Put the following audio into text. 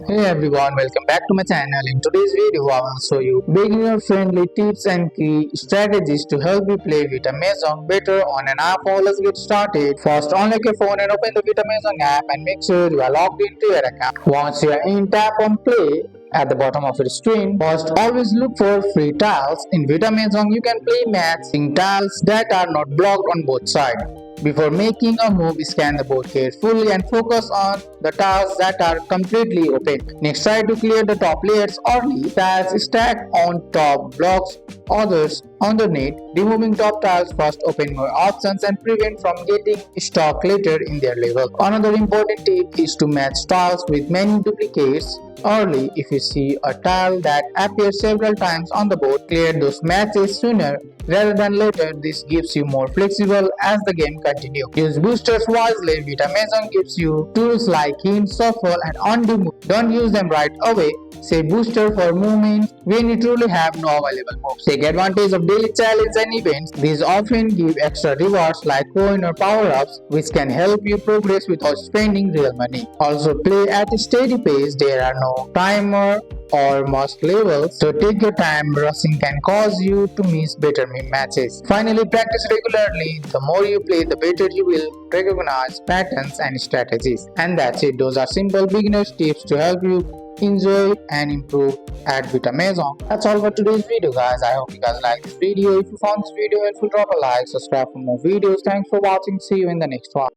Hey everyone, welcome back to my channel. In today's video, I will show you beginner-friendly tips and key strategies to help you play Vita Mahjong better on an app. Now let's get started. First, unlock your phone and open the Vita Mahjong app and make sure you are logged into your account. Once you are in, tap on Play at the bottom of your screen. First, always look for free tiles. In Vita Mahjong, you can play matching tiles that are not blocked on both sides. Before making a move, scan the board carefully and focus on the tiles that are completely opaque. Next, try to clear the top layers early. Tiles stacked on top blocks others underneath. Removing top tiles first open more options and prevent from getting stuck later in their level. Another important tip is to match tiles with many duplicates early. If you see a tile that appears several times on the board, clear those matches sooner rather than later. This gives you more flexible as the game continues. Use boosters wisely. Vita Mahjong gives you tools like hint, shuffle, and undo move. Don't use them right away. Save booster for movements when you truly have no available moves. Take advantage of daily challenges and events. These often give extra rewards like coin or power-ups, which can help you progress without spending real money. Also, play at a steady pace. There are no timer or must levels, so take your time. Rushing can cause you to miss better matches. Finally, practice regularly. The more you play, the better you will recognize patterns and strategies. And that's it. Those are simple beginner's tips to help you enjoy and improve at Vita Mahjong. That's all for today's video, guys. I hope you guys like this video. If you found this video helpful, drop a like, subscribe for more videos. Thanks for watching. See you in the next one.